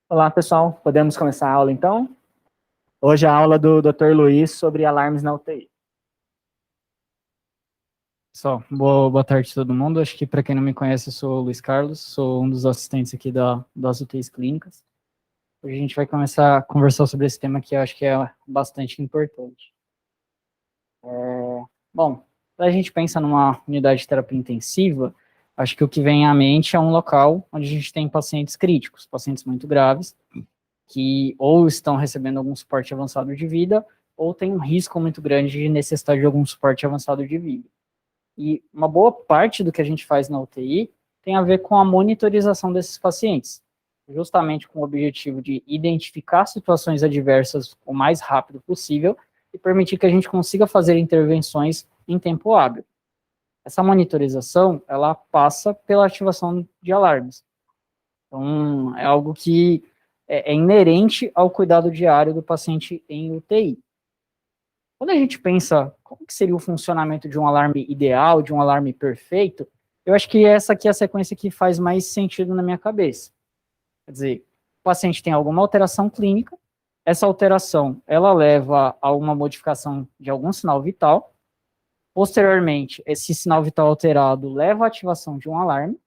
Olá, pessoal. Podemos começar a aula, então? Hoje a aula do Dr. Luiz sobre alarmes na UTI. Pessoal, boa tarde a todo mundo. Acho que para quem não me conhece, eu sou o Luiz Carlos, sou um dos assistentes aqui das UTIs clínicas. Hoje a gente vai começar a conversar sobre esse tema que eu acho que é bastante importante. Bom, quando a gente pensa numa unidade de terapia intensiva, acho que o que vem à mente é um local onde a gente tem pacientes críticos, pacientes muito graves, que ou estão recebendo algum suporte avançado de vida, ou tem um risco muito grande de necessitar de algum suporte avançado de vida. E uma boa parte do que a gente faz na UTI tem a ver com a monitorização desses pacientes, justamente com o objetivo de identificar situações adversas o mais rápido possível e permitir que a gente consiga fazer intervenções em tempo hábil. Essa monitorização, ela passa pela ativação de alarmes. Então, é algo que é inerente ao cuidado diário do paciente em UTI. Quando a gente pensa como que seria o funcionamento de um alarme ideal, de um alarme perfeito, eu acho que essa aqui é a sequência que faz mais sentido na minha cabeça. Quer dizer, o paciente tem alguma alteração clínica, essa alteração, ela leva a uma modificação de algum sinal vital, posteriormente, esse sinal vital alterado leva à ativação de um alarme,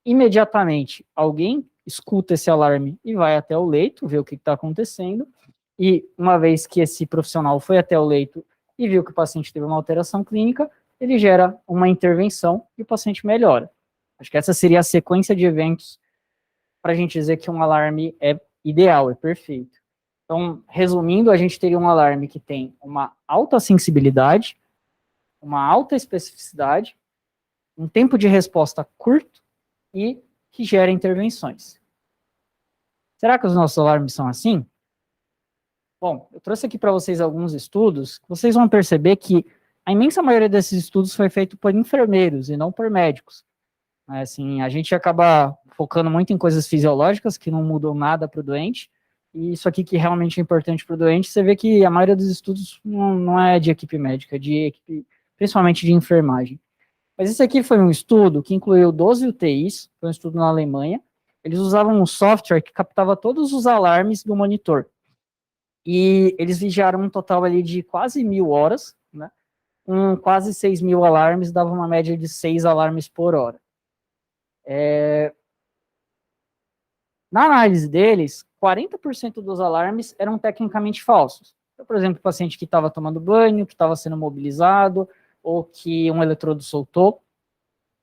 imediatamente alguém escuta esse alarme e vai até o leito, ver o que está acontecendo, e uma vez que esse profissional foi até o leito e viu que o paciente teve uma alteração clínica, ele gera uma intervenção e o paciente melhora. Acho que essa seria a sequência de eventos para a gente dizer que um alarme é ideal, é perfeito. Então, resumindo, a gente teria um alarme que tem uma alta sensibilidade, uma alta especificidade, um tempo de resposta curto e que gera intervenções. Será que os nossos alarmes são assim? Bom, eu trouxe aqui para vocês alguns estudos, vocês vão perceber que a imensa maioria desses estudos foi feito por enfermeiros e não por médicos. Assim, a gente acaba focando muito em coisas fisiológicas que não mudam nada para o doente, e isso aqui que realmente é importante para o doente, você vê que a maioria dos estudos não é de equipe médica, é de equipe, principalmente de enfermagem. Mas esse aqui foi um estudo que incluiu 12 UTIs, foi um estudo na Alemanha. Eles usavam um software que captava todos os alarmes do monitor. E eles vigiaram um total ali de quase 1.000 horas, né? Com quase 6.000 alarmes, dava uma média de 6 alarmes por hora. Na análise deles, 40% dos alarmes eram tecnicamente falsos. Então, por exemplo, o paciente que estava tomando banho, que estava sendo mobilizado, ou que um eletrodo soltou,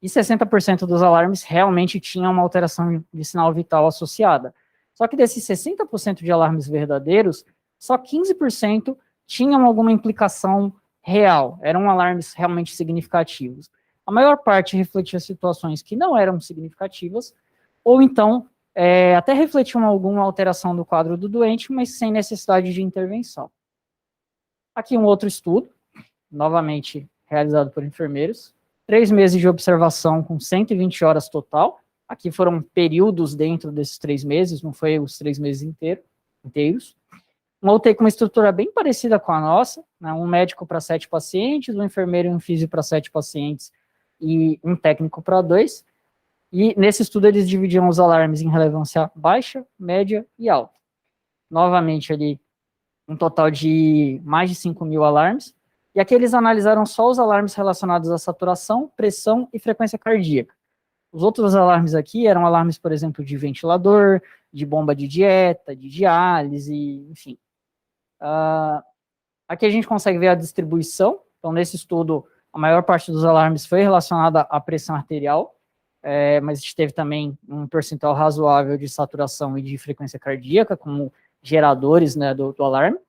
e 60% dos alarmes realmente tinham uma alteração de sinal vital associada. Só que desses 60% de alarmes verdadeiros, só 15% tinham alguma implicação real, eram alarmes realmente significativos. A maior parte refletia situações que não eram significativas, ou então até refletiam alguma alteração do quadro do doente, mas sem necessidade de intervenção. Aqui um outro estudo, novamente realizado por enfermeiros, 3 meses de observação com 120 horas total. Aqui foram períodos dentro desses 3 meses, não foi os 3 meses inteiros. Uma UTI com uma estrutura bem parecida com a nossa, né, um médico para 7 pacientes, um enfermeiro e um físico para 7 pacientes e um técnico para 2. E nesse estudo eles dividiam os alarmes em relevância baixa, média e alta. Novamente ali, um total de mais de 5.000 alarmes, e aqui eles analisaram só os alarmes relacionados à saturação, pressão e frequência cardíaca. Os outros alarmes aqui eram alarmes, por exemplo, de ventilador, de bomba de dieta, de diálise, enfim. Aqui a gente consegue ver a distribuição. Então, nesse estudo, a maior parte dos alarmes foi relacionada à pressão arterial, mas a gente teve também um percentual razoável de saturação e de frequência cardíaca, como geradores, né, do alarme.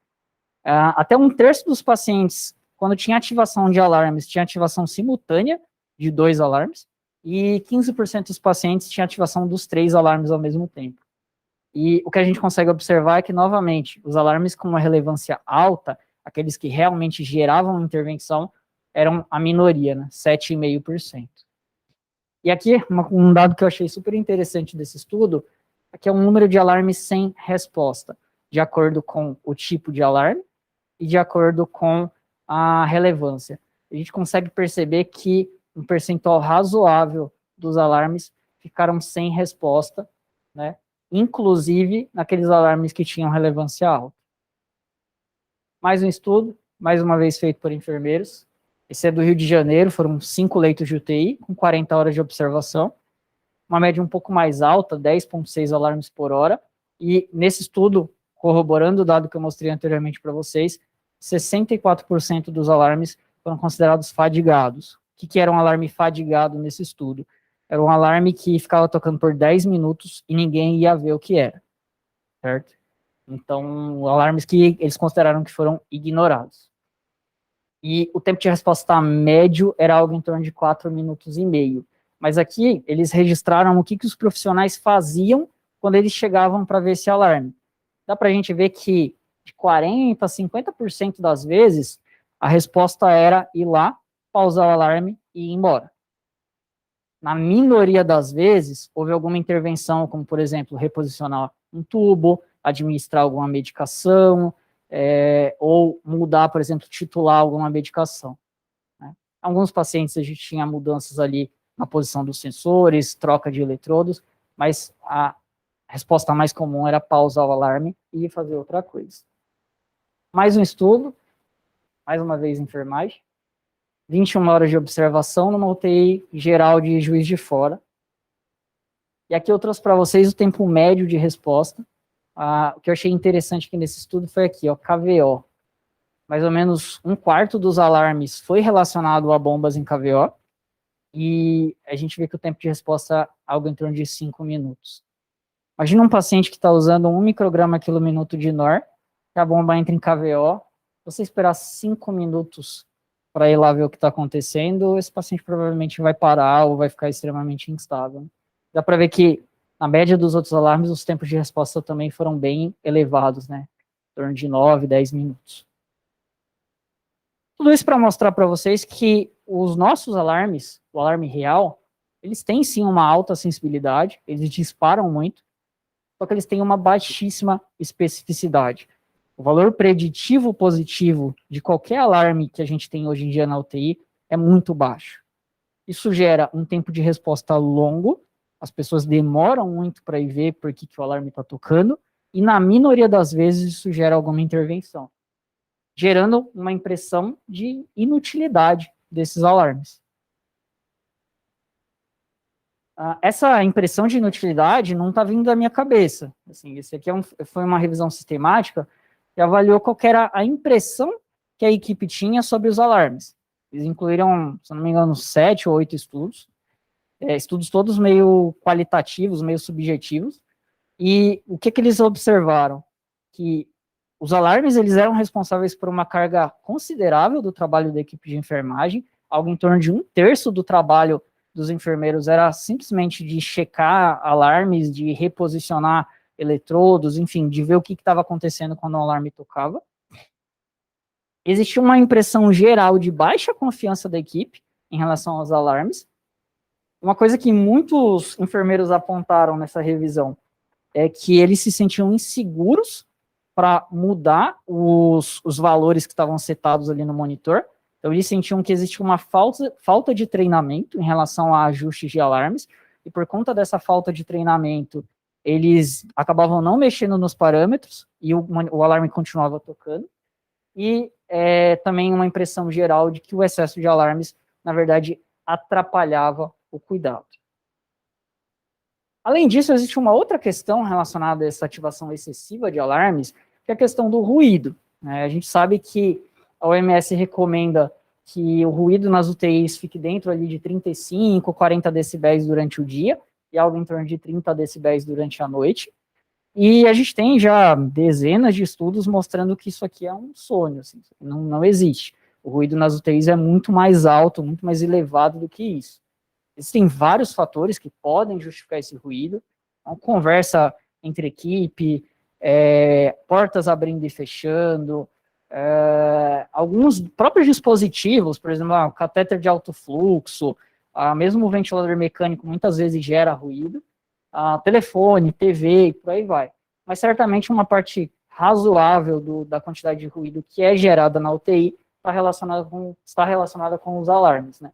Até 1/3 dos pacientes, quando tinha ativação de alarmes, tinha ativação simultânea de 2 alarmes, e 15% dos pacientes tinha ativação dos 3 alarmes ao mesmo tempo. E o que a gente consegue observar é que, novamente, os alarmes com uma relevância alta, aqueles que realmente geravam intervenção, eram a minoria, né, 7,5%. E aqui, um dado que eu achei super interessante desse estudo, é que é o número de alarmes sem resposta, de acordo com o tipo de alarme e de acordo com a relevância. A gente consegue perceber que um percentual razoável dos alarmes ficaram sem resposta, né, inclusive naqueles alarmes que tinham relevância alta. Mais um estudo, mais uma vez feito por enfermeiros. Esse é do Rio de Janeiro, foram 5 leitos de UTI, com 40 horas de observação. Uma média um pouco mais alta, 10,6 alarmes por hora. E nesse estudo, corroborando o dado que eu mostrei anteriormente para vocês, 64% dos alarmes foram considerados fadigados. O que era um alarme fadigado nesse estudo? Era um alarme que ficava tocando por 10 minutos e ninguém ia ver o que era, certo? Então, alarmes que eles consideraram que foram ignorados. E o tempo de resposta médio era algo em torno de 4,5 minutos. Mas aqui, eles registraram o que os profissionais faziam quando eles chegavam para ver esse alarme. Dá para a gente ver que de 40% a 50% das vezes, a resposta era ir lá, pausar o alarme e ir embora. Na minoria das vezes, houve alguma intervenção, como, por exemplo, reposicionar um tubo, administrar alguma medicação, ou mudar, por exemplo, titular alguma medicação. Né? Alguns pacientes a gente tinha mudanças ali na posição dos sensores, troca de eletrodos, mas a resposta mais comum era pausar o alarme e fazer outra coisa. Mais um estudo, mais uma vez enfermagem, 21 horas de observação numa UTI geral de Juiz de Fora. E aqui eu trouxe para vocês o tempo médio de resposta. O que eu achei interessante aqui nesse estudo foi aqui, ó, KVO. Mais ou menos 1/4 dos alarmes foi relacionado a bombas em KVO, e a gente vê que o tempo de resposta é algo em torno de 5 minutos. Imagina um paciente que está usando 1 micrograma quilo minuto de NOR, que a bomba entra em KVO, você esperar 5 minutos para ir lá ver o que está acontecendo, esse paciente provavelmente vai parar ou vai ficar extremamente instável. Dá para ver que, na média dos outros alarmes, os tempos de resposta também foram bem elevados, né? Em torno de 9, 10 minutos. Tudo isso para mostrar para vocês que os nossos alarmes, o alarme real, eles têm sim uma alta sensibilidade, eles disparam muito, só que eles têm uma baixíssima especificidade. O valor preditivo positivo de qualquer alarme que a gente tem hoje em dia na UTI é muito baixo. Isso gera um tempo de resposta longo, as pessoas demoram muito para ir ver por que o alarme está tocando, e na minoria das vezes isso gera alguma intervenção, gerando uma impressão de inutilidade desses alarmes. Essa impressão de inutilidade não está vindo da minha cabeça. Assim, esse aqui foi uma revisão sistemática que avaliou qual era a impressão que a equipe tinha sobre os alarmes. Eles incluíram, se não me engano, 7 ou 8 estudos, estudos todos meio qualitativos, meio subjetivos, e o que eles observaram? Que os alarmes, eles eram responsáveis por uma carga considerável do trabalho da equipe de enfermagem, algo em torno de 1/3 do trabalho dos enfermeiros era simplesmente de checar alarmes, de reposicionar eletrodos, enfim, de ver o que estava acontecendo quando o alarme tocava. Existia uma impressão geral de baixa confiança da equipe em relação aos alarmes. Uma coisa que muitos enfermeiros apontaram nessa revisão é que eles se sentiam inseguros para mudar os valores que estavam setados ali no monitor. Então, eles sentiam que existia uma falta de treinamento em relação a ajustes de alarmes, e por conta dessa falta de treinamento, eles acabavam não mexendo nos parâmetros, e o alarme continuava tocando, e também uma impressão geral de que o excesso de alarmes, na verdade, atrapalhava o cuidado. Além disso, existe uma outra questão relacionada a essa ativação excessiva de alarmes, que é a questão do ruído. A gente sabe que a OMS recomenda que o ruído nas UTIs fique dentro ali de 35, 40 decibéis durante o dia, e algo em torno de 30 decibéis durante a noite. E a gente tem já dezenas de estudos mostrando que isso aqui é um sonho, assim, não existe. O ruído nas UTIs é muito mais alto, muito mais elevado do que isso. Existem vários fatores que podem justificar esse ruído, uma conversa entre equipe, portas abrindo e fechando, alguns próprios dispositivos, por exemplo, o catéter de alto fluxo, mesmo o ventilador mecânico muitas vezes gera ruído, telefone, TV e por aí vai. Mas certamente uma parte razoável da quantidade de ruído que é gerada na UTI está relacionada com os alarmes, né?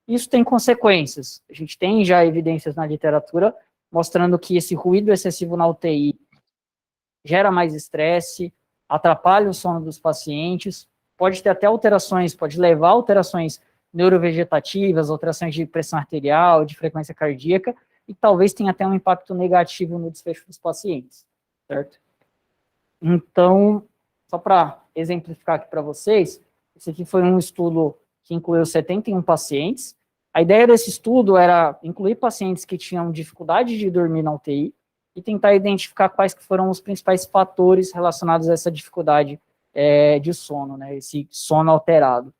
Isso tem consequências. A gente tem já evidências na literatura mostrando que esse ruído excessivo na UTI gera mais estresse, atrapalha o sono dos pacientes, pode ter até alterações, pode levar a alterações neurovegetativas, alterações de pressão arterial, de frequência cardíaca, e talvez tenha até um impacto negativo no desfecho dos pacientes, certo? Então, só para exemplificar aqui para vocês, esse aqui foi um estudo que incluiu 71 pacientes. A ideia desse estudo era incluir pacientes que tinham dificuldade de dormir na UTI e tentar identificar quais que foram os principais fatores relacionados a essa dificuldade de sono, né, esse sono alterado.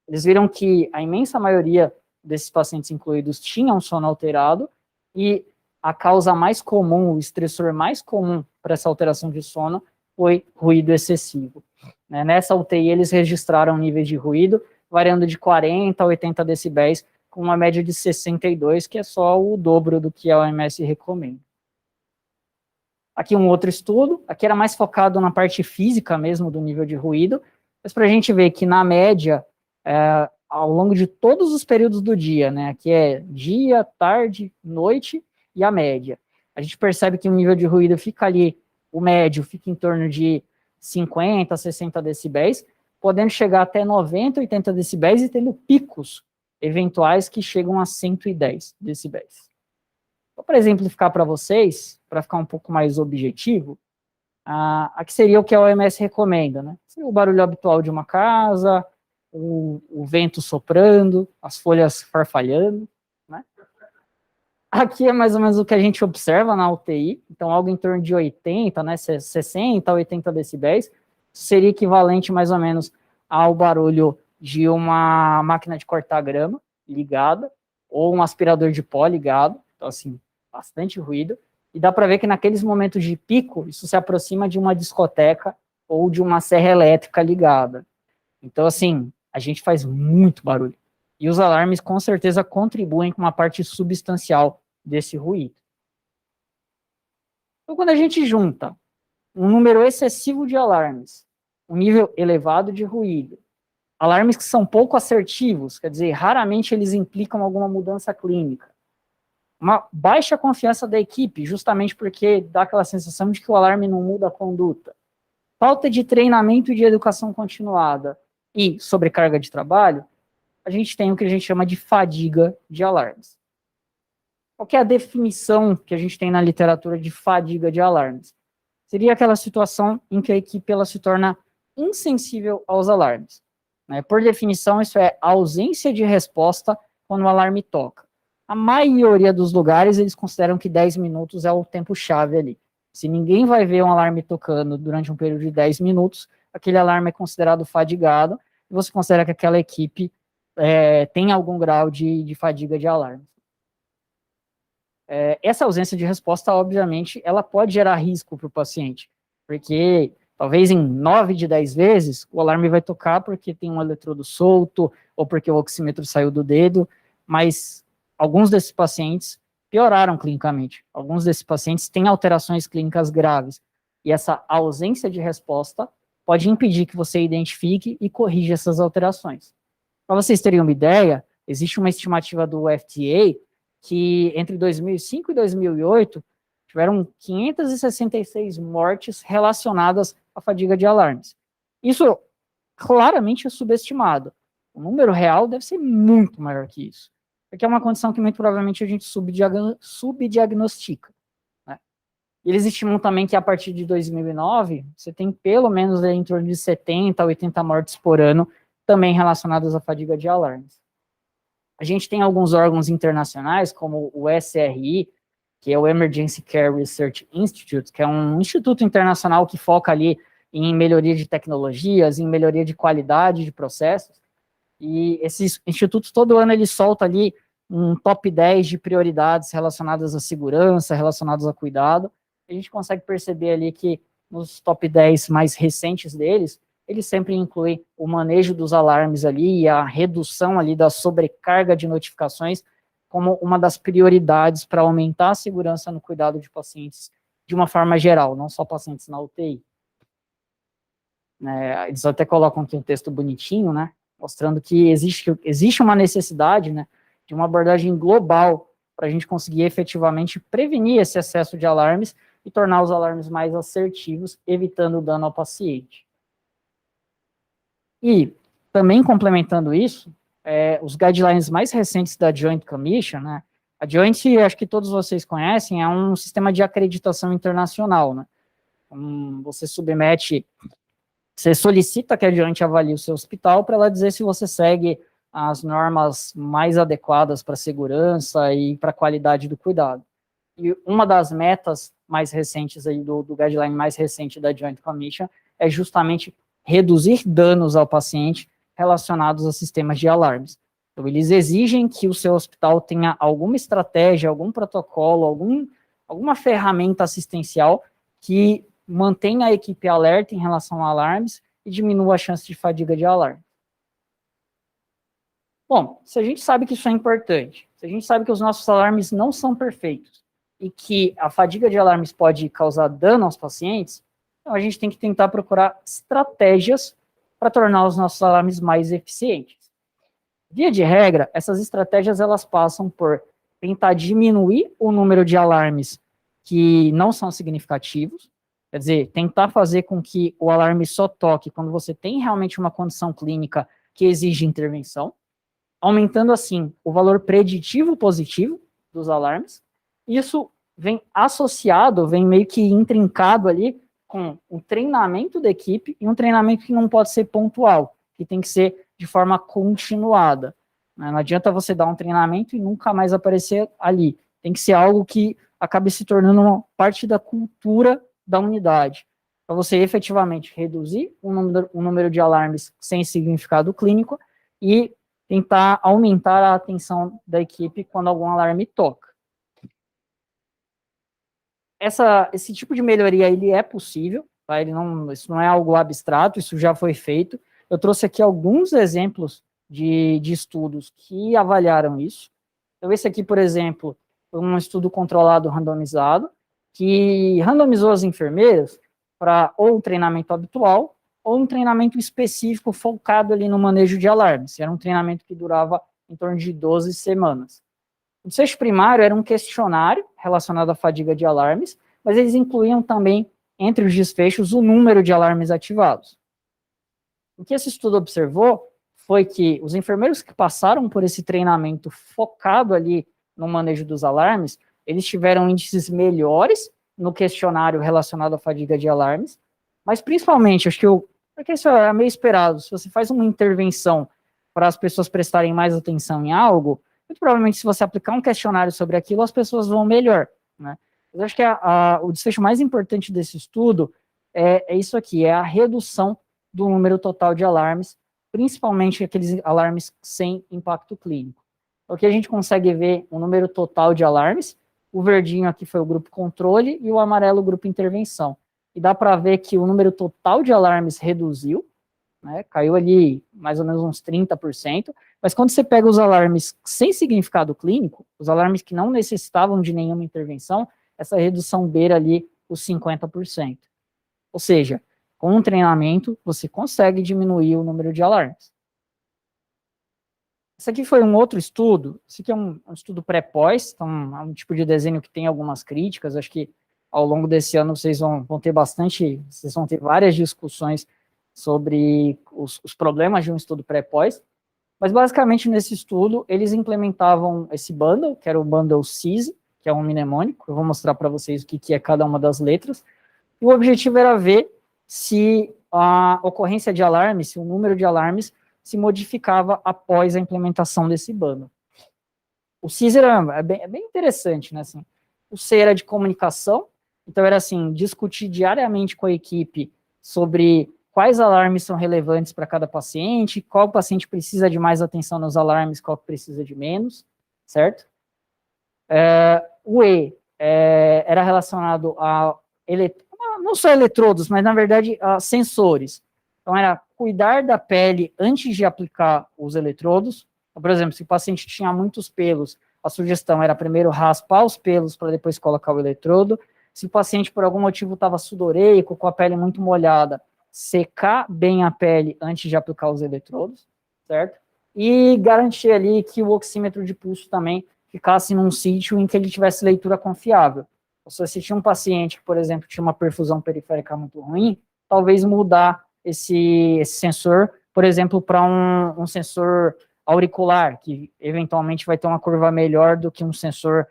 Eles viram que a imensa maioria desses pacientes incluídos tinham sono alterado e a causa mais comum, o estressor mais comum para essa alteração de sono foi ruído excessivo. Nessa UTI, eles registraram níveis de ruído variando de 40 a 80 decibéis, com uma média de 62, que é só o dobro do que a OMS recomenda. Aqui um outro estudo, aqui era mais focado na parte física mesmo do nível de ruído, mas para a gente ver que na média, ao longo de todos os períodos do dia, né, aqui é dia, tarde, noite e a média, a gente percebe que o nível de ruído fica ali, o médio fica em torno de 50, 60 decibéis, podendo chegar até 90, 80 decibéis e tendo picos eventuais que chegam a 110 decibéis. Então, para exemplificar para vocês, para ficar um pouco mais objetivo, aqui seria o que a OMS recomenda, né? Seria o barulho habitual de uma casa, o vento soprando, as folhas farfalhando, né? Aqui é mais ou menos o que a gente observa na UTI, então algo em torno de 80, né, 60 a 80 decibéis, seria equivalente mais ou menos ao barulho de uma máquina de cortar grama ligada, ou um aspirador de pó ligado, então assim, bastante ruído, e dá para ver que naqueles momentos de pico, isso se aproxima de uma discoteca ou de uma serra elétrica ligada. Então assim, a gente faz muito barulho, e os alarmes com certeza contribuem com uma parte substancial desse ruído. Então quando a gente junta um número excessivo de alarmes, um nível elevado de ruído, alarmes que são pouco assertivos, quer dizer, raramente eles implicam alguma mudança clínica, uma baixa confiança da equipe, justamente porque dá aquela sensação de que o alarme não muda a conduta, falta de treinamento e de educação continuada e sobrecarga de trabalho, a gente tem o que a gente chama de fadiga de alarmes. Qual que é a definição que a gente tem na literatura de fadiga de alarmes? Seria aquela situação em que a equipe ela se torna insensível aos alarmes. Por definição, isso é a ausência de resposta quando o alarme toca. A maioria dos lugares, eles consideram que 10 minutos é o tempo-chave ali. Se ninguém vai ver um alarme tocando durante um período de 10 minutos, aquele alarme é considerado fadigado, e você considera que aquela equipe tem algum grau de fadiga de alarme. Essa ausência de resposta, obviamente, ela pode gerar risco para o paciente, porque talvez em 9 de 10 vezes o alarme vai tocar porque tem um eletrodo solto ou porque o oxímetro saiu do dedo, mas alguns desses pacientes pioraram clinicamente. Alguns desses pacientes têm alterações clínicas graves e essa ausência de resposta pode impedir que você identifique e corrija essas alterações. Para vocês terem uma ideia, existe uma estimativa do FDA que entre 2005 e 2008 tiveram 566 mortes relacionadas à fadiga de alarmes. Isso claramente é subestimado. O número real deve ser muito maior que isso, porque é uma condição que muito provavelmente a gente subdiagnostica. Né? Eles estimam também que a partir de 2009, você tem pelo menos em torno de 70 a 80 mortes por ano, também relacionadas à fadiga de alarmes. A gente tem alguns órgãos internacionais, como o SRI, que é o Emergency Care Research Institute, que é um instituto internacional que foca ali em melhoria de tecnologias, em melhoria de qualidade de processos, e esses institutos, todo ano, eles soltam ali um top 10 de prioridades relacionadas à segurança, relacionadas a cuidado, a gente consegue perceber ali que nos top 10 mais recentes deles, ele sempre inclui o manejo dos alarmes ali e a redução ali da sobrecarga de notificações como uma das prioridades para aumentar a segurança no cuidado de pacientes de uma forma geral, não só pacientes na UTI. Eles até colocam aqui um texto bonitinho, né, mostrando que existe uma necessidade, né, de uma abordagem global para a gente conseguir efetivamente prevenir esse excesso de alarmes e tornar os alarmes mais assertivos, evitando o dano ao paciente. E, também complementando isso, os guidelines mais recentes da Joint Commission, né? A Joint, acho que todos vocês conhecem, é um sistema de acreditação internacional, né? Você submete, você solicita que a Joint avalie o seu hospital para ela dizer se você segue as normas mais adequadas para segurança e para qualidade do cuidado. E uma das metas mais recentes aí do guideline mais recente da Joint Commission é justamente reduzir danos ao paciente relacionados a sistemas de alarmes. Então, eles exigem que o seu hospital tenha alguma estratégia, algum protocolo, alguma ferramenta assistencial que mantenha a equipe alerta em relação a alarmes e diminua a chance de fadiga de alarme. Bom, se a gente sabe que isso é importante, se a gente sabe que os nossos alarmes não são perfeitos e que a fadiga de alarmes pode causar dano aos pacientes, então a gente tem que tentar procurar estratégias para tornar os nossos alarmes mais eficientes. Via de regra, essas estratégias elas passam por tentar diminuir o número de alarmes que não são significativos, quer dizer, tentar fazer com que o alarme só toque quando você tem realmente uma condição clínica que exige intervenção, aumentando assim o valor preditivo positivo dos alarmes. Isso vem associado, vem meio que intrincado ali com o treinamento da equipe e um treinamento que não pode ser pontual, que tem que ser de forma continuada. Não adianta você dar um treinamento e nunca mais aparecer ali. Tem que ser algo que acabe se tornando uma parte da cultura da unidade, para você efetivamente reduzir o número de alarmes sem significado clínico e tentar aumentar a atenção da equipe quando algum alarme toca. Esse tipo de melhoria, ele é possível, tá? Isso não é algo abstrato, isso já foi feito. Eu trouxe aqui alguns exemplos de estudos que avaliaram isso. Então, esse aqui, por exemplo, foi um estudo controlado randomizado, que randomizou as enfermeiras para ou um treinamento habitual, ou um treinamento específico focado ali no manejo de alarmes. Era um treinamento que durava em torno de 12 semanas. O desfecho primário era um questionário relacionado à fadiga de alarmes, mas eles incluíam também, entre os desfechos, o número de alarmes ativados. O que esse estudo observou foi que os enfermeiros que passaram por esse treinamento focado ali no manejo dos alarmes, eles tiveram índices melhores no questionário relacionado à fadiga de alarmes, mas principalmente, acho que porque isso é meio esperado, se você faz uma intervenção para as pessoas prestarem mais atenção em algo, muito provavelmente se você aplicar um questionário sobre aquilo, as pessoas vão melhor, né? Eu acho que o desfecho mais importante desse estudo é isso aqui, é a redução do número total de alarmes, principalmente aqueles alarmes sem impacto clínico. O que a gente consegue ver o número total de alarmes, o verdinho aqui foi o grupo controle e o amarelo o grupo intervenção. E dá para ver que o número total de alarmes reduziu, né, caiu ali mais ou menos uns 30%, mas quando você pega os alarmes sem significado clínico, os alarmes que não necessitavam de nenhuma intervenção, essa redução beira ali os 50%. Ou seja, com um treinamento, você consegue diminuir o número de alarmes. Esse aqui foi um outro estudo, esse aqui é um estudo pré-pós, então é um tipo de desenho que tem algumas críticas, acho que ao longo desse ano vocês vão ter vocês vão ter várias discussões sobre os problemas de um estudo pré-pós, mas basicamente nesse estudo eles implementavam esse bundle, que era o bundle CISE, que é um mnemônico, eu vou mostrar para vocês o que é cada uma das letras, e o objetivo era ver se a ocorrência de alarmes, se o número de alarmes se modificava após a implementação desse bundle. O CISE é bem interessante, né, assim, o C era de comunicação, então era assim, discutir diariamente com a equipe sobre quais alarmes são relevantes para cada paciente, qual paciente precisa de mais atenção nos alarmes, qual precisa de menos, certo? O E era relacionado a não só eletrodos, mas na verdade a sensores. Então era cuidar da pele antes de aplicar os eletrodos. Então, por exemplo, se o paciente tinha muitos pelos, a sugestão era primeiro raspar os pelos para depois colocar o eletrodo. Se o paciente por algum motivo estava sudoreico, com a pele muito molhada, secar bem a pele antes de aplicar os eletrodos, certo? E garantir ali que o oxímetro de pulso também ficasse num sítio em que ele tivesse leitura confiável. Ou seja, se tinha um paciente que, por exemplo, tinha uma perfusão periférica muito ruim, talvez mudar esse sensor, por exemplo, para um sensor auricular, que eventualmente vai ter uma curva melhor do que um sensor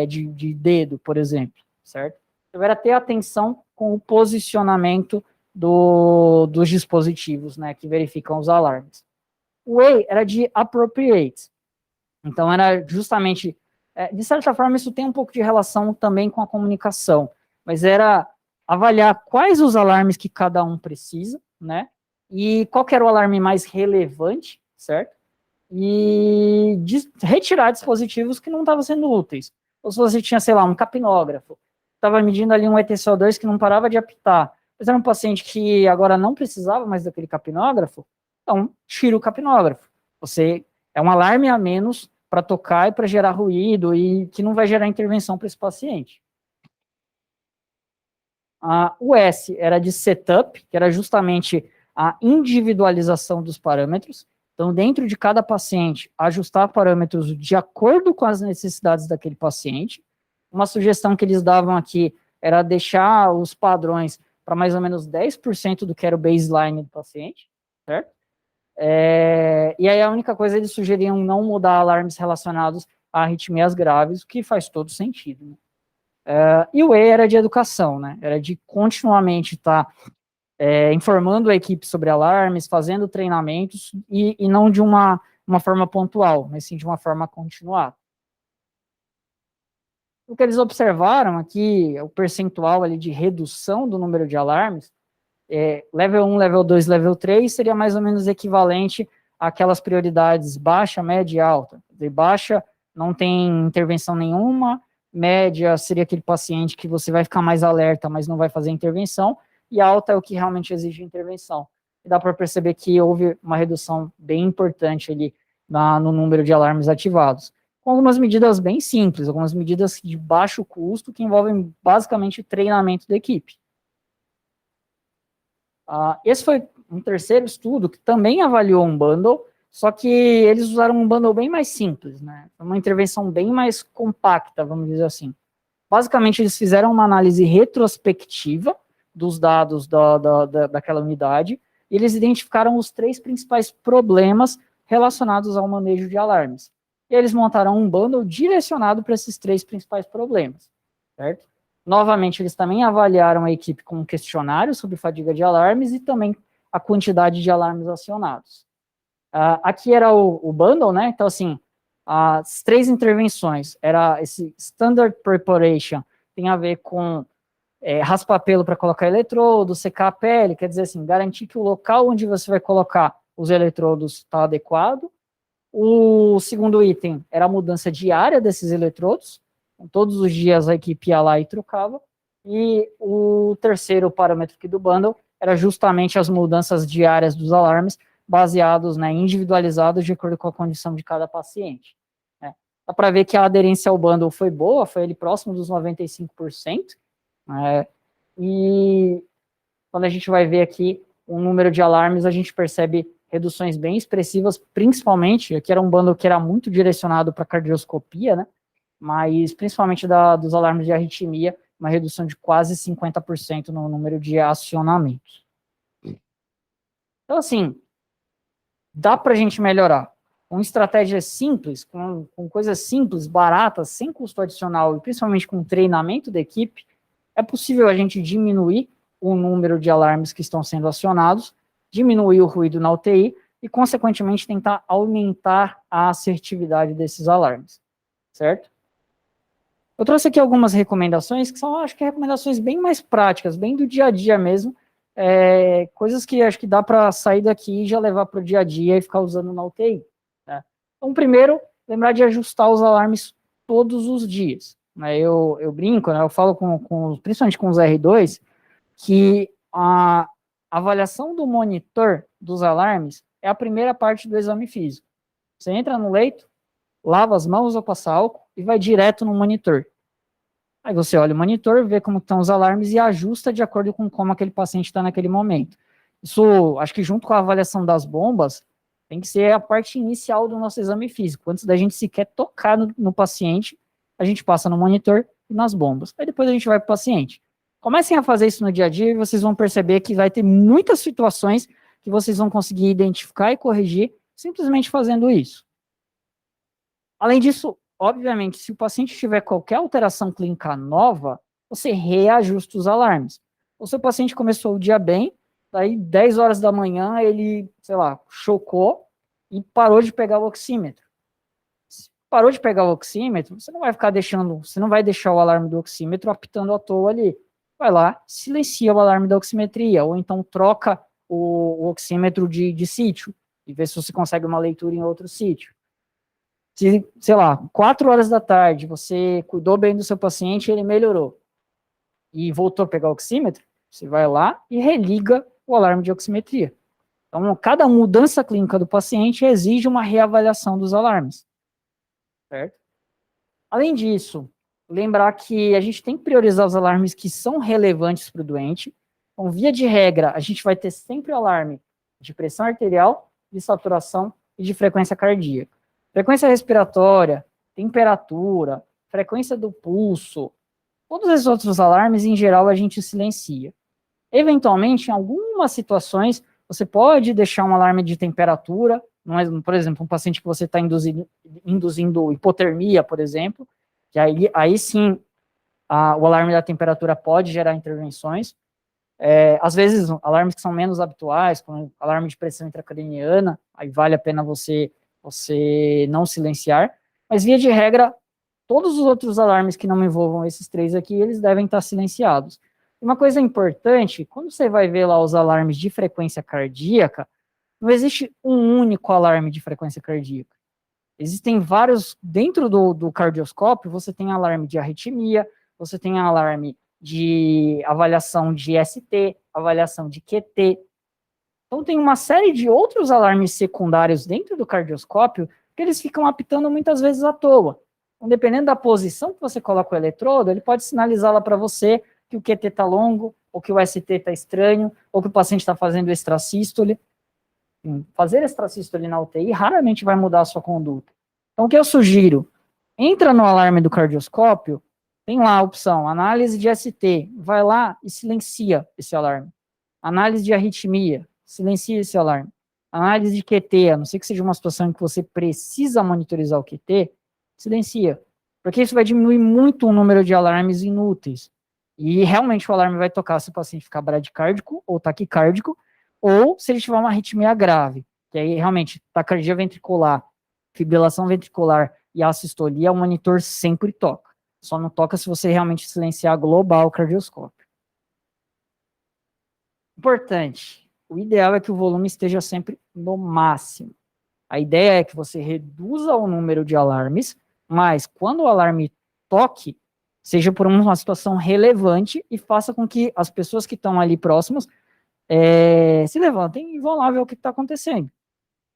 de dedo, por exemplo, certo? Deverá ter atenção com o posicionamento dos dispositivos, né, que verificam os alarmes. O A era de appropriate, então era justamente, de certa forma isso tem um pouco de relação também com a comunicação, mas era avaliar quais os alarmes que cada um precisa, né, e qual que era o alarme mais relevante, certo? E retirar dispositivos que não estavam sendo úteis. Ou se você tinha, sei lá, um capnógrafo, estava medindo ali um ETCO2 que não parava de apitar, mas era um paciente que agora não precisava mais daquele capnógrafo, então tira o capnógrafo. Você é um alarme a menos para tocar e para gerar ruído e que não vai gerar intervenção para esse paciente. O S era de setup, que era justamente a individualização dos parâmetros. Então, dentro de cada paciente, ajustar parâmetros de acordo com as necessidades daquele paciente. Uma sugestão que eles davam aqui era deixar os padrões para mais ou menos 10% do que era o baseline do paciente, certo? E aí a única coisa, eles sugeriam não mudar alarmes relacionados a arritmias graves, o que faz todo sentido, né? E o E era de educação, né? Era de continuamente estar informando a equipe sobre alarmes, fazendo treinamentos, e não de uma forma pontual, mas sim de uma forma continuada. O que eles observaram aqui, o percentual ali de redução do número de alarmes, level 1, level 2, level 3, seria mais ou menos equivalente àquelas prioridades baixa, média e alta. De baixa, não tem intervenção nenhuma, média seria aquele paciente que você vai ficar mais alerta, mas não vai fazer intervenção, e alta é o que realmente exige intervenção. E dá para perceber que houve uma redução bem importante ali no número de alarmes ativados, com algumas medidas bem simples, algumas medidas de baixo custo, que envolvem basicamente treinamento da equipe. Esse foi um terceiro estudo que também avaliou um bundle, só que eles usaram um bundle bem mais simples, né? Uma intervenção bem mais compacta, vamos dizer assim. Basicamente, eles fizeram uma análise retrospectiva dos dados daquela unidade, e eles identificaram os 3 principais problemas relacionados ao manejo de alarmes. E eles montaram um bundle direcionado para esses 3 principais problemas, certo? Novamente, eles também avaliaram a equipe com um questionário sobre fadiga de alarmes e também a quantidade de alarmes acionados. Aqui era o bundle, né? Então, assim, as 3 intervenções, era esse Standard Preparation, tem a ver com raspar pelo para colocar eletrodo, secar a pele, quer dizer assim, garantir que o local onde você vai colocar os eletrodos está adequado. O segundo item era a mudança diária desses eletrodos, então, todos os dias a equipe ia lá e trocava. E o terceiro parâmetro aqui do bundle era justamente as mudanças diárias dos alarmes, baseados, né, individualizados de acordo com a condição de cada paciente. Né. Dá para ver que a aderência ao bundle foi boa, foi ali próximo dos 95%. E quando a gente vai ver aqui o número de alarmes, a gente percebe reduções bem expressivas, principalmente, aqui era um bundle que era muito direcionado para cardioscopia, né, mas principalmente dos alarmes de arritmia, uma redução de quase 50% no número de acionamentos. Então, assim, dá para a gente melhorar. Com estratégias simples, com coisas simples, baratas, sem custo adicional, e principalmente com treinamento da equipe, é possível a gente diminuir o número de alarmes que estão sendo acionados, diminuir o ruído na UTI e, consequentemente, tentar aumentar a assertividade desses alarmes, certo? Eu trouxe aqui algumas recomendações, que são, acho que, recomendações bem mais práticas, bem do dia a dia mesmo, coisas que acho que dá para sair daqui e já levar para o dia a dia e ficar usando na UTI. Né? Então, primeiro, lembrar de ajustar os alarmes todos os dias. Né? Eu brinco, né? Eu falo principalmente com os R2, que a avaliação do monitor dos alarmes é a primeira parte do exame físico. Você entra no leito, lava as mãos ou passa álcool e vai direto no monitor. Aí você olha o monitor, vê como estão os alarmes e ajusta de acordo com como aquele paciente está naquele momento. Isso, acho que junto com a avaliação das bombas, Tem que ser a parte inicial do nosso exame físico. Antes da gente sequer tocar no paciente, a gente passa no monitor e nas bombas. Aí depois a gente vai para o paciente. Comecem a fazer isso no dia a dia e vocês vão perceber que vai ter muitas situações que vocês vão conseguir identificar e corrigir simplesmente fazendo isso. Além disso, obviamente, se o paciente tiver qualquer alteração clínica nova, você reajusta os alarmes. O seu paciente começou o dia bem, daí 10 horas da manhã ele, sei lá, chocou e parou de pegar o oxímetro. Se parou de pegar o oxímetro, você não vai ficar deixando, você não vai deixar o alarme do oxímetro apitando à toa ali. Vai lá, silencia o alarme da oximetria, ou então troca o oxímetro de sítio, e vê se você consegue uma leitura em outro sítio. Se, sei lá, 4 horas da tarde, você cuidou bem do seu paciente, ele melhorou, e voltou a pegar o oxímetro, você vai lá e religa o alarme de oximetria. Então, cada mudança clínica do paciente exige uma reavaliação dos alarmes, certo? Além disso, lembrar que a gente tem que priorizar os alarmes que são relevantes para o doente. Então, via de regra, a gente vai ter sempre o alarme de pressão arterial, de saturação e de frequência cardíaca. Frequência respiratória, temperatura, frequência do pulso, todos esses outros alarmes, em geral, a gente silencia. Eventualmente, em algumas situações, você pode deixar um alarme de temperatura, por exemplo, um paciente que você está induzindo hipotermia, por exemplo, que aí sim, o alarme da temperatura pode gerar intervenções. Às vezes, alarmes que são menos habituais, como alarme de pressão intracraniana, aí vale a pena você não silenciar, mas via de regra, todos os outros alarmes que não envolvam esses 3 aqui, eles devem estar silenciados. Uma coisa importante, quando você vai ver lá os alarmes de frequência cardíaca, não existe um único alarme de frequência cardíaca. Existem vários, dentro do cardioscópio, você tem alarme de arritmia, você tem alarme de avaliação de ST, avaliação de QT. Então, tem uma série de outros alarmes secundários dentro do cardioscópio que eles ficam apitando muitas vezes à toa. Então, dependendo da posição que você coloca o eletrodo, ele pode sinalizar lá para você que o QT está longo, ou que o ST está estranho, ou que o paciente está fazendo extrasístole. Fazer extrasístole na UTI raramente vai mudar a sua conduta. Então, o que eu sugiro? Entra no alarme do cardioscópio, tem lá a opção, análise de ST, vai lá e silencia esse alarme. Análise de arritmia, silencia esse alarme. Análise de QT, a não ser que seja uma situação em que você precisa monitorizar o QT, silencia. Porque isso vai diminuir muito o número de alarmes inúteis. E realmente o alarme vai tocar se o paciente ficar bradicárdico ou taquicárdico, ou se ele tiver uma arritmia grave, que aí realmente taquicardia ventricular, fibrilação ventricular e assistolia, o monitor sempre toca. Só não toca se você realmente silenciar global o cardioscópio. Importante, o ideal é que o volume esteja sempre no máximo. A ideia é que você reduza o número de alarmes, mas quando o alarme toque, seja por uma situação relevante e faça com que as pessoas que estão ali próximas se levantem e vão lá ver o que está acontecendo.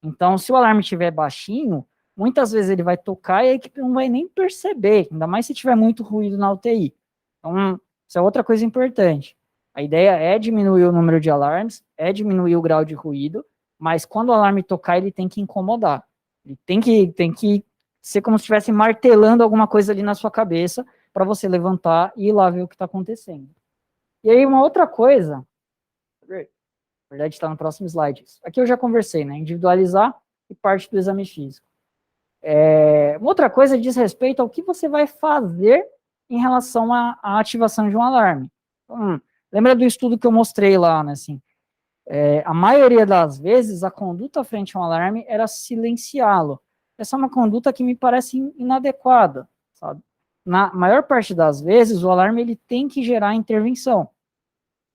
Então, se o alarme estiver baixinho, muitas vezes ele vai tocar e a equipe não vai nem perceber, ainda mais se tiver muito ruído na UTI. Então, isso é outra coisa importante. A ideia é diminuir o número de alarmes, é diminuir o grau de ruído, mas quando o alarme tocar, ele tem que incomodar. Ele tem que ser como se estivesse martelando alguma coisa ali na sua cabeça para você levantar e ir lá ver o que está acontecendo. E aí, uma outra coisa, na verdade está no próximo slide, aqui eu já conversei, né, individualizar e parte do exame físico. Uma outra coisa diz respeito ao que você vai fazer em relação à ativação de um alarme. Lembra do estudo que eu mostrei lá, né, assim, a maioria das vezes a conduta frente a um alarme era silenciá-lo. Essa é uma conduta que me parece inadequada, sabe? Na maior parte das vezes o alarme ele tem que gerar intervenção.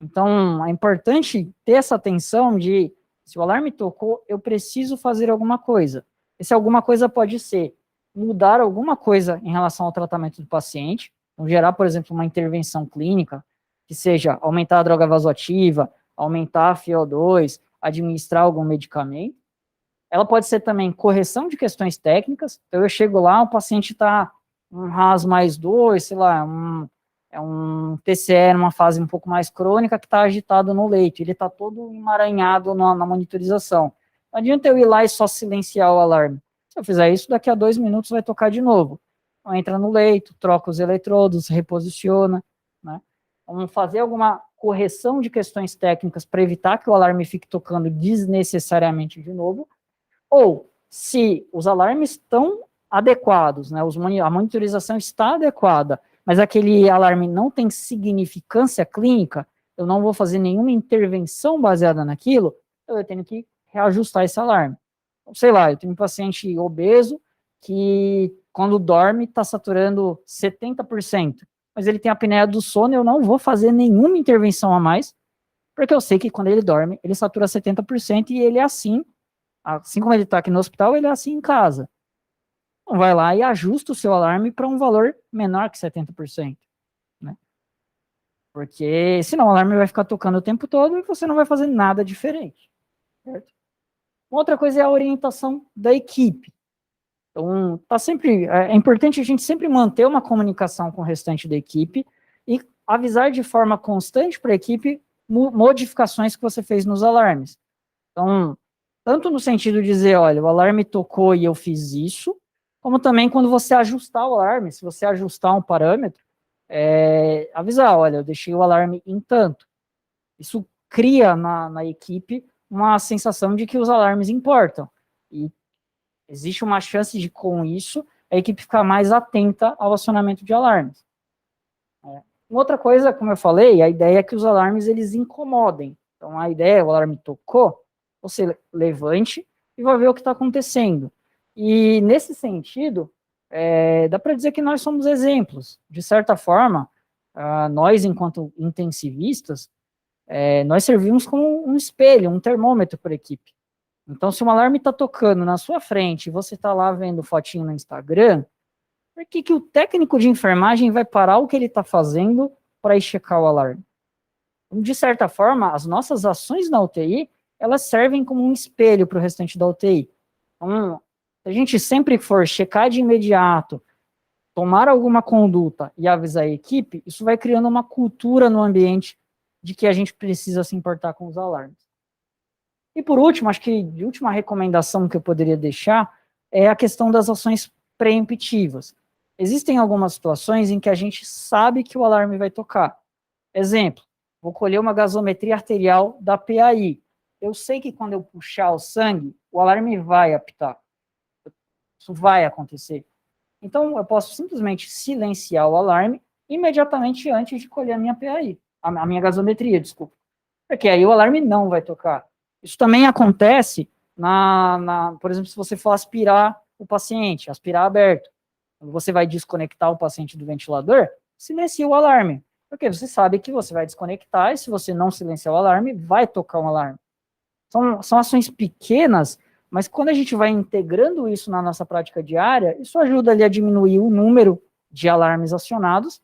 Então, é importante ter essa atenção de, se o alarme tocou, eu preciso fazer alguma coisa. Esse alguma coisa pode ser mudar alguma coisa em relação ao tratamento do paciente, então gerar, por exemplo, uma intervenção clínica, que seja aumentar a droga vasoativa, aumentar a FiO2, administrar algum medicamento. Ela pode ser também correção de questões técnicas, então eu chego lá, o paciente está um RAS mais 2, sei lá, um TCE numa fase um pouco mais crônica que está agitado no leito, ele está todo emaranhado na monitorização. Não adianta eu ir lá e só silenciar o alarme. Se eu fizer isso, daqui a 2 minutos vai tocar de novo. Então, entra no leito, troca os eletrodos, reposiciona, né? Vamos fazer alguma correção de questões técnicas para evitar que o alarme fique tocando desnecessariamente de novo. Ou, se os alarmes estão adequados, né, a monitorização está adequada, mas aquele alarme não tem significância clínica, eu não vou fazer nenhuma intervenção baseada naquilo, eu tenho que reajustar esse alarme. Sei lá, eu tenho um paciente obeso que, quando dorme, está saturando 70%, mas ele tem a apneia do sono, eu não vou fazer nenhuma intervenção a mais, porque eu sei que quando ele dorme, ele satura 70% e ele é assim como ele está aqui no hospital, ele é assim em casa. Então, vai lá e ajusta o seu alarme para um valor menor que 70%, né? Porque senão o alarme vai ficar tocando o tempo todo e você não vai fazer nada diferente, certo? Outra coisa é a orientação da equipe. Então, é importante a gente sempre manter uma comunicação com o restante da equipe e avisar de forma constante para a equipe modificações que você fez nos alarmes. Então, tanto no sentido de dizer, olha, o alarme tocou e eu fiz isso, como também quando você ajustar o alarme, se você ajustar um parâmetro, avisar, olha, eu deixei o alarme em tanto. Isso cria na equipe uma sensação de que os alarmes importam. E existe uma chance de, com isso, a equipe ficar mais atenta ao acionamento de alarmes. Outra coisa, como eu falei, a ideia é que os alarmes, eles incomodem. Então, a ideia, o alarme tocou, você levante e vai ver o que está acontecendo. E, nesse sentido, dá para dizer que nós somos exemplos. De certa forma, nós, enquanto intensivistas, nós servimos como um espelho, um termômetro para a equipe. Então, se um alarme está tocando na sua frente e você está lá vendo fotinho no Instagram, por que o técnico de enfermagem vai parar o que ele está fazendo para ir checar o alarme? Então, de certa forma, as nossas ações na UTI, elas servem como um espelho para o restante da UTI. Então, se a gente sempre for checar de imediato, tomar alguma conduta e avisar a equipe, isso vai criando uma cultura no ambiente de que a gente precisa se importar com os alarmes. E por último, acho que de última recomendação que eu poderia deixar é a questão das ações preemptivas. Existem algumas situações em que a gente sabe que o alarme vai tocar. Exemplo, vou colher uma gasometria arterial da PAI. Eu sei que quando eu puxar o sangue, o alarme vai apitar. Isso vai acontecer. Então, eu posso simplesmente silenciar o alarme imediatamente antes de colher a minha PAI, a minha gasometria, desculpa. Porque aí o alarme não vai tocar. Isso também acontece, por exemplo, se você for aspirar o paciente, aspirar aberto. Quando você vai desconectar o paciente do ventilador, silencia o alarme. Porque você sabe que você vai desconectar e se você não silenciar o alarme, vai tocar um alarme. São ações pequenas, mas quando a gente vai integrando isso na nossa prática diária, isso ajuda ali a diminuir o número de alarmes acionados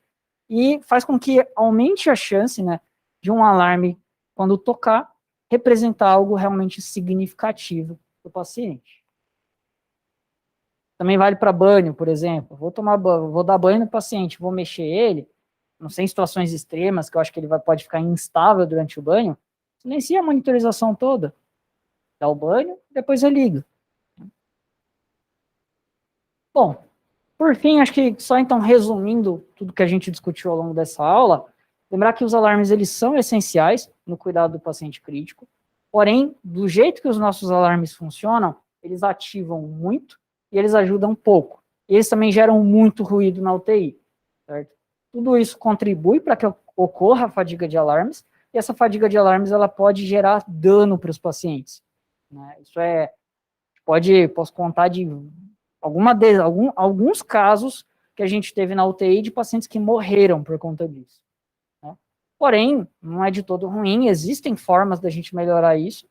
e faz com que aumente a chance, né, de um alarme, quando tocar, representar algo realmente significativo para o paciente. Também vale para banho, por exemplo. Vou dar banho no paciente, vou mexer ele, não sei, em situações extremas, que eu acho que ele pode ficar instável durante o banho, silencia a monitorização toda, dá o banho, depois religa. Bom, por fim, acho que só então resumindo tudo que a gente discutiu ao longo dessa aula, lembrar que os alarmes, eles são essenciais no cuidado do paciente crítico, porém, do jeito que os nossos alarmes funcionam, eles ativam muito e eles ajudam pouco. E eles também geram muito ruído na UTI, certo? Tudo isso contribui para que ocorra a fadiga de alarmes, e essa fadiga de alarmes, ela pode gerar dano para os pacientes, né? Isso posso contar de alguns casos que a gente teve na UTI de pacientes que morreram por conta disso, né? Porém, não é de todo ruim, existem formas da gente melhorar isso,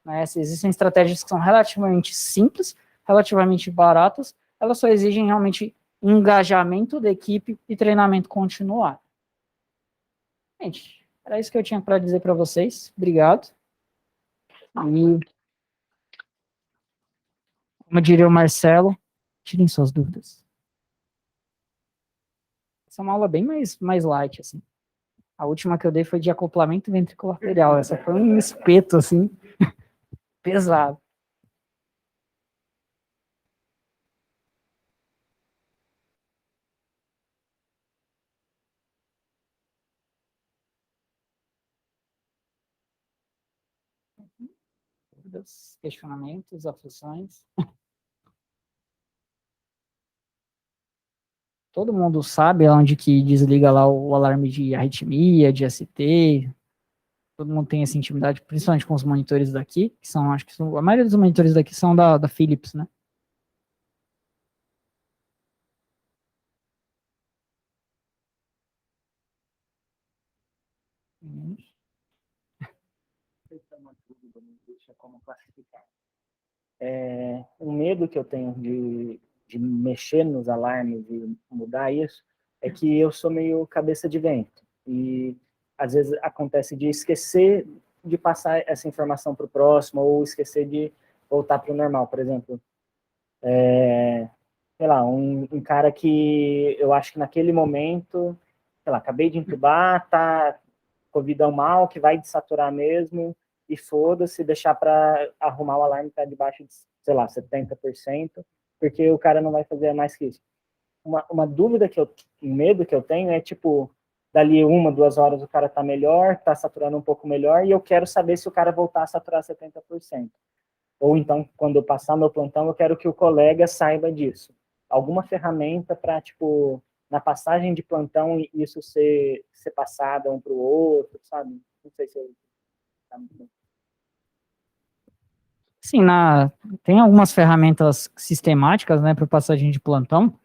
né? Existem estratégias que são relativamente simples, relativamente baratas, elas só exigem realmente engajamento da equipe e treinamento continuado. Gente, era isso que eu tinha para dizer para vocês. Obrigado. E, como diria o Marcelo, tirem suas dúvidas. Essa é uma aula bem mais light, assim. A última que eu dei foi de acoplamento ventricular arterial. Essa foi um espeto, assim, pesado. dúvidas, questionamentos, aflições? Todo mundo sabe onde que desliga lá o alarme de arritmia, de ST, todo mundo tem essa intimidade, principalmente com os monitores daqui, que são, acho que são, a maioria dos monitores daqui são da Philips, né? Hum. Deixa como classificar. Um medo que eu tenho de mexer nos alarmes e mudar isso é que eu sou meio cabeça de vento. E às vezes acontece de esquecer de passar essa informação para o próximo ou esquecer de voltar para o normal. Por exemplo, sei lá, um cara que eu acho que naquele momento, sei lá, acabei de entubar, tá covidão mal, que vai desaturar mesmo, e foda-se, deixar para arrumar o alarme tá debaixo de, sei lá, 70%, porque o cara não vai fazer mais que isso. Uma dúvida que eu, um medo que eu tenho é, tipo, dali 1, 2 horas o cara tá melhor, tá saturando um pouco melhor, e eu quero saber se o cara voltar a saturar 70%. Ou então, quando eu passar meu plantão, eu quero que o colega saiba disso. Alguma ferramenta para, tipo, na passagem de plantão, isso ser passado um para o outro, sabe? Não sei se eu... Sim, tem algumas ferramentas sistemáticas, né, para passagem de plantão,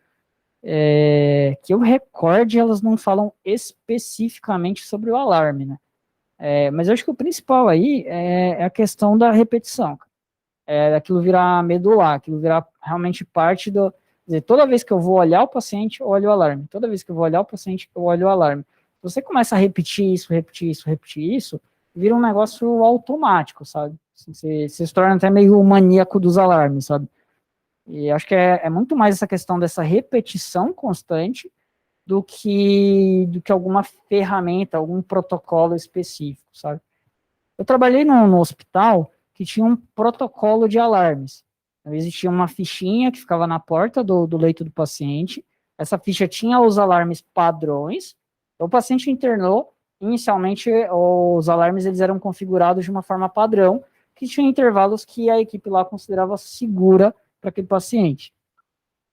que eu recorde, elas não falam especificamente sobre o alarme, né? Mas eu acho que o principal aí é a questão da repetição. Aquilo virar medular, aquilo virar realmente parte do... Quer dizer, toda vez que eu vou olhar o paciente, eu olho o alarme. Toda vez que eu vou olhar o paciente, eu olho o alarme. Se você começa a repetir isso, repetir isso, repetir isso, vira um negócio automático, sabe? Assim, você se torna até meio maníaco dos alarmes, sabe? E acho que é muito mais essa questão dessa repetição constante do que alguma ferramenta, algum protocolo específico, sabe? Eu trabalhei no hospital que tinha um protocolo de alarmes. Então, existia uma fichinha que ficava na porta do leito do paciente. Essa ficha tinha os alarmes padrões. Então, o paciente internou. Inicialmente, os alarmes eles eram configurados de uma forma padrão, que tinha intervalos que a equipe lá considerava segura para aquele paciente.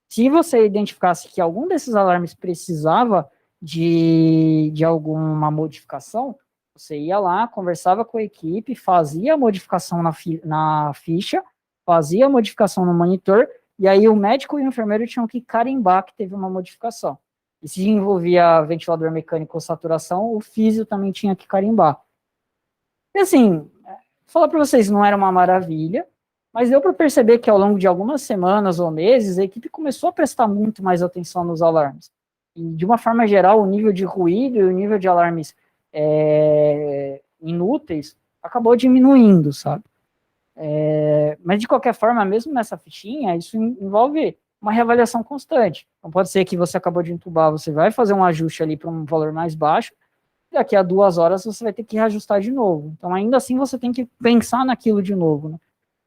Se você identificasse que algum desses alarmes precisava de alguma modificação, você ia lá, conversava com a equipe, fazia a modificação na ficha, fazia a modificação no monitor, e aí o médico e o enfermeiro tinham que carimbar que teve uma modificação. E se envolvia ventilador mecânico ou saturação, o físio também tinha que carimbar. E assim, falar para vocês, não era uma maravilha, mas deu para perceber que ao longo de algumas semanas ou meses, a equipe começou a prestar muito mais atenção nos alarmes. E, de uma forma geral, o nível de ruído e o nível de alarmes inúteis acabou diminuindo, sabe? Mas, de qualquer forma, mesmo nessa fichinha, isso envolve uma reavaliação constante. Então, pode ser que você acabou de entubar, você vai fazer um ajuste ali para um valor mais baixo, daqui a 2 horas você vai ter que reajustar de novo. Então, ainda assim, você tem que pensar naquilo de novo, né?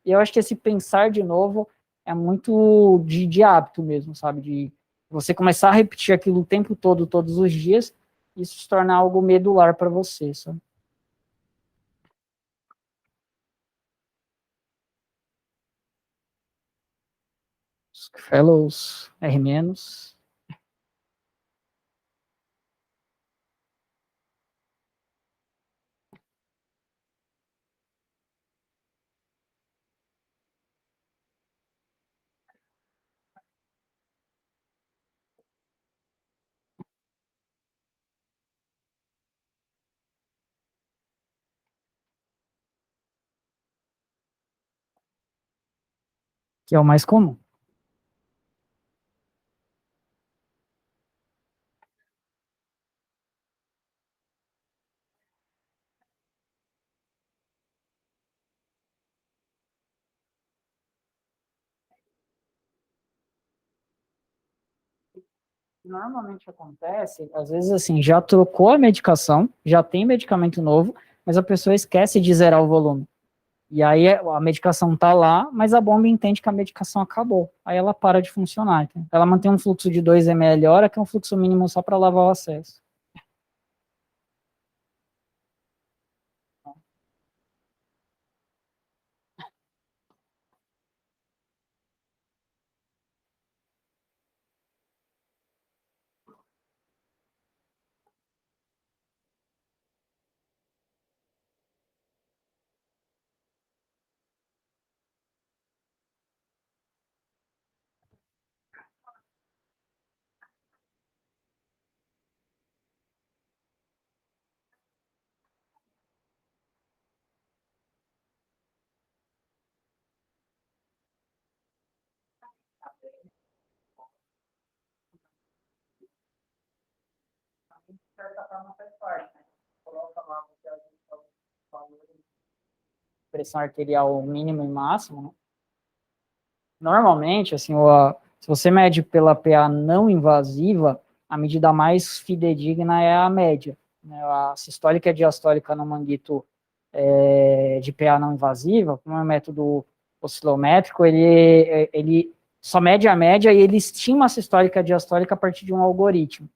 E eu acho que esse pensar de novo é muito de hábito mesmo, sabe? De você começar a repetir aquilo o tempo todo, todos os dias, isso se torna algo medular para você, sabe? Os fellows R-, que é o mais comum. Normalmente acontece, às vezes assim, já trocou a medicação, já tem medicamento novo, mas a pessoa esquece de zerar o volume. E aí a medicação tá lá, mas a bomba entende que a medicação acabou. Aí ela para de funcionar. Entendeu? Ela mantém um fluxo de 2 ml hora, que é um fluxo mínimo só para lavar o acesso. de certa forma faz parte, né? Coloca lá você ajusta o valor de pressão arterial mínimo e máximo, né? Normalmente, assim, se você mede pela PA não invasiva, a medida mais fidedigna é a média, né? A sistólica e a diastólica no manguito de PA não invasiva, como é um método oscilométrico, ele só mede a média e ele estima a sistólica e a diastólica a partir de um algoritmo.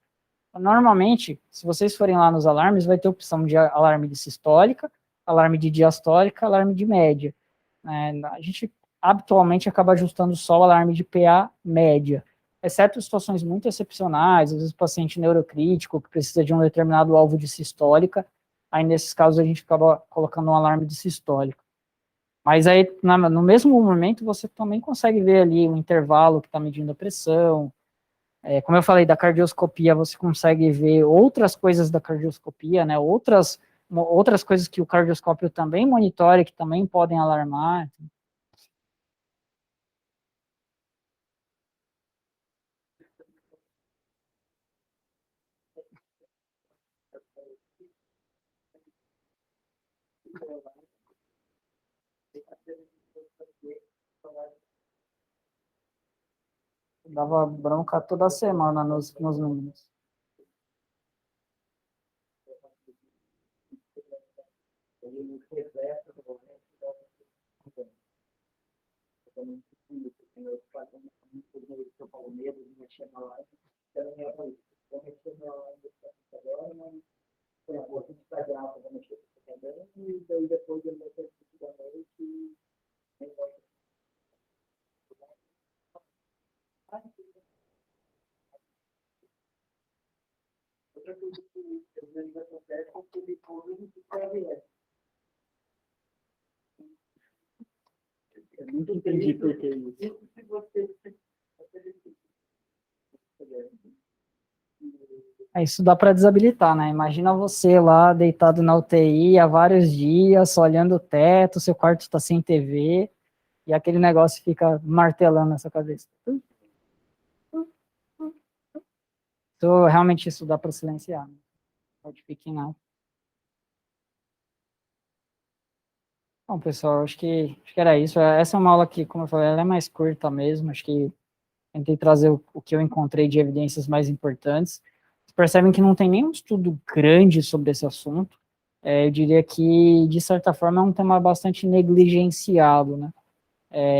Normalmente, se vocês forem lá nos alarmes, vai ter opção de alarme de sistólica, alarme de diastólica, alarme de média. A gente habitualmente acaba ajustando só o alarme de PA média, exceto situações muito excepcionais, às vezes paciente neurocrítico que precisa de um determinado alvo de sistólica, aí nesses casos a gente acaba colocando um alarme de sistólica. Mas aí, no mesmo momento, você também consegue ver ali o intervalo que está medindo a pressão. Como eu falei, da cardioscopia, você consegue ver outras coisas da cardioscopia, né? Outras coisas que o cardioscópio também monitora, que também podem alarmar. Dava bronca toda semana nos meninos. Eu nunca entendi por que isso. Isso dá para desabilitar, né? Imagina você lá deitado na UTI há vários dias, só olhando o teto, seu quarto está sem TV, e aquele negócio fica martelando na sua cabeça. Então, realmente isso dá para silenciar, né? Pode ficar em nada. Bom, pessoal, acho que era isso. Essa é uma aula que, como eu falei, ela é mais curta mesmo. Acho que tentei trazer o que eu encontrei de evidências mais importantes. Vocês percebem que não tem nenhum estudo grande sobre esse assunto. Eu diria que, de certa forma, é um tema bastante negligenciado, né?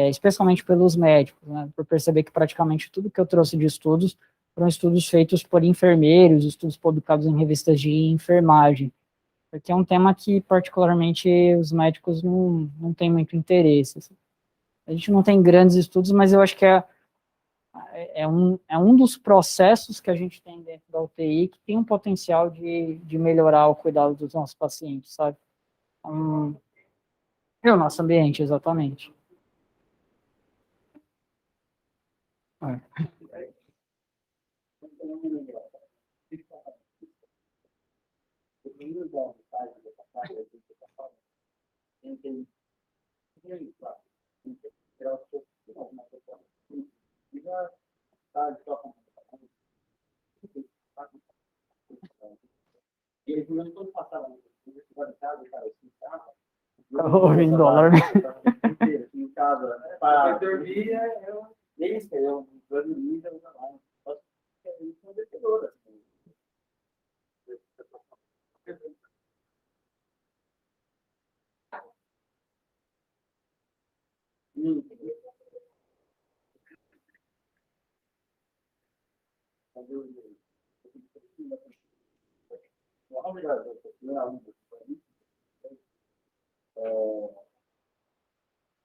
Especialmente pelos médicos, né? Por perceber que praticamente tudo que eu trouxe de estudos foram estudos feitos por enfermeiros, estudos publicados em revistas de enfermagem, porque é um tema que, particularmente, os médicos não têm muito interesse. Assim. A gente não tem grandes estudos, mas eu acho que é um dos processos que a gente tem dentro da UTI que tem um potencial de melhorar o cuidado dos nossos pacientes, sabe? É o nosso ambiente, exatamente. É. Tava ouvindo o alarme. Em casa, para dormir, eu dormi,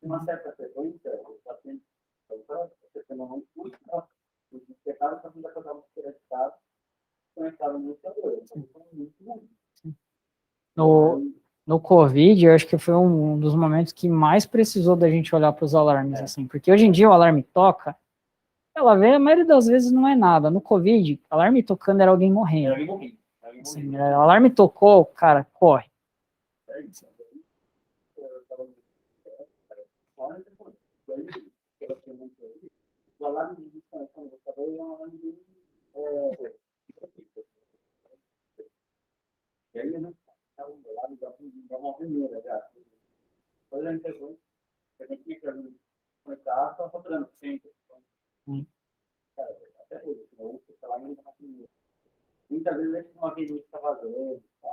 uma certa frequência, o paciente você não escuta, os pecados estão sendo acabados por estado conectados no computador. No Covid, eu acho que foi um dos momentos que mais precisou da gente olhar para os alarmes, assim, porque hoje em dia o alarme toca, ela vê, a maioria das vezes não é nada. No Covid, alarme tocando era alguém morrendo. Assim, o alarme tocou, cara, corre. E aí, né? Tá um lado, dá uma primeira, já. Depois a gente pegou, a gente fica conectar, só faturando sempre. Cara, até hoje, eu sei lá, não tá primeiro. Muitas vezes a gente uma vez está vazando, tá?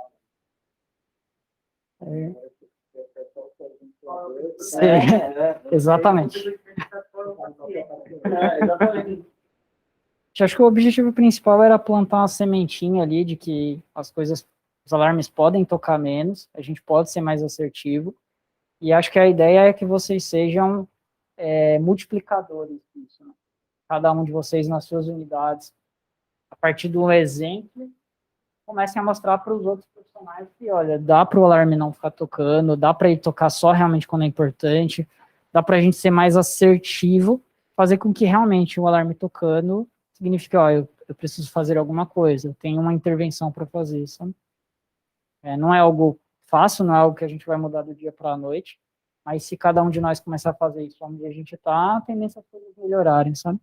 Exatamente. Exatamente. Eu acho que o objetivo principal era plantar uma sementinha ali de que as coisas, os alarmes podem tocar menos, a gente pode ser mais assertivo, e acho que a ideia é que vocês sejam multiplicadores disso, né? Cada um de vocês nas suas unidades, a partir do exemplo, comecem a mostrar para os outros profissionais que, olha, dá para o alarme não ficar tocando, dá para ele tocar só realmente quando é importante, dá para a gente ser mais assertivo, fazer com que realmente o alarme tocando signifique, ó, eu preciso fazer alguma coisa, eu tenho uma intervenção para fazer, sabe? Não é algo fácil, não é algo que a gente vai mudar do dia para a noite, mas se cada um de nós começar a fazer isso onde a gente está, a tendência é as coisas melhorarem, sabe?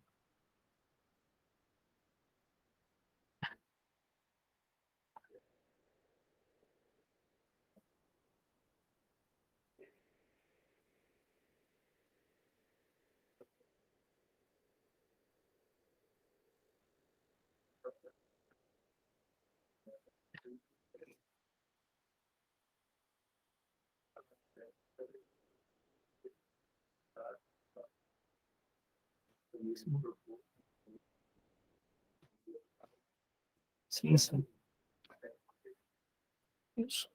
Sim, sim. Isso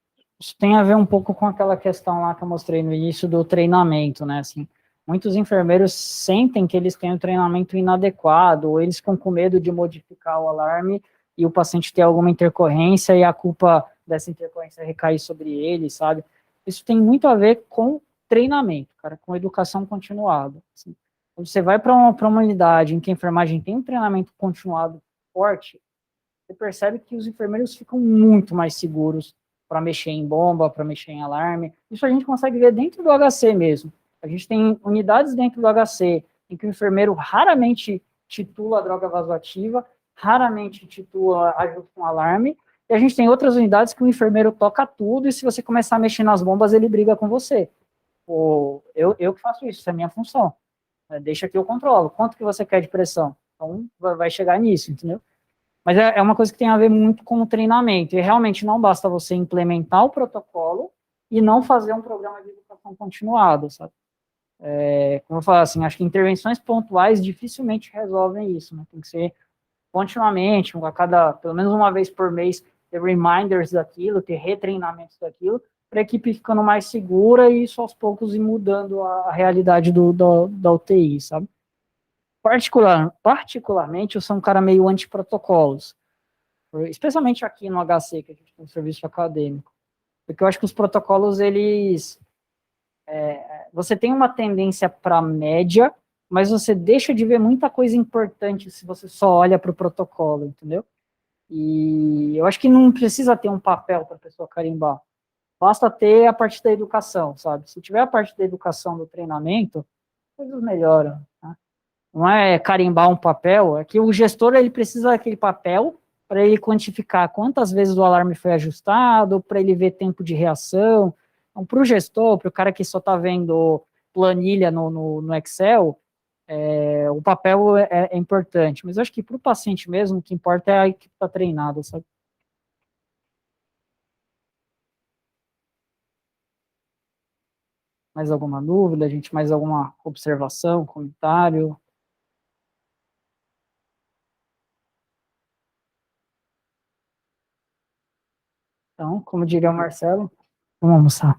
tem a ver um pouco com aquela questão lá que eu mostrei no início do treinamento, né? Assim, muitos enfermeiros sentem que eles têm um treinamento inadequado, ou eles ficam com medo de modificar o alarme e o paciente ter alguma intercorrência e a culpa dessa intercorrência recair sobre ele, sabe? Isso tem muito a ver com treinamento, cara, com educação continuada. Assim. Quando você vai para uma unidade em que a enfermagem tem um treinamento continuado forte, você percebe que os enfermeiros ficam muito mais seguros para mexer em bomba, para mexer em alarme. Isso a gente consegue ver dentro do HC mesmo. A gente tem unidades dentro do HC em que o enfermeiro raramente titula a droga vasoativa, raramente titula ajuste com alarme, e a gente tem outras unidades que o enfermeiro toca tudo, e se você começar a mexer nas bombas, ele briga com você. Eu que faço isso, isso é a minha função. Deixa que eu controlo. Quanto que você quer de pressão? Então, vai chegar nisso, entendeu? Mas é uma coisa que tem a ver muito com o treinamento, e realmente não basta você implementar o protocolo e não fazer um programa de educação continuado, sabe? Como eu falo assim, acho que intervenções pontuais dificilmente resolvem isso, né? Tem que ser continuamente, a cada, pelo menos uma vez por mês, ter reminders daquilo, ter retreinamentos daquilo, para a equipe ficando mais segura e isso aos poucos ir mudando a realidade da UTI, sabe? Particularmente, eu sou um cara meio anti-protocolos, especialmente aqui no HC, que a gente tem um serviço acadêmico, porque eu acho que os protocolos, você tem uma tendência para média, mas você deixa de ver muita coisa importante se você só olha para o protocolo, entendeu? E eu acho que não precisa ter um papel para a pessoa carimbar, basta ter a parte da educação, sabe? Se tiver a parte da educação do treinamento, coisas melhoram, tá? Não é carimbar um papel, é que o gestor ele precisa daquele papel para ele quantificar quantas vezes o alarme foi ajustado, para ele ver tempo de reação. Então, para o gestor, para o cara que só está vendo planilha no Excel, o papel é importante, mas eu acho que para o paciente mesmo, o que importa é a equipe estar treinada, sabe? Mais alguma dúvida, gente? Mais alguma observação, comentário? Então, como diria o Marcelo, vamos almoçar.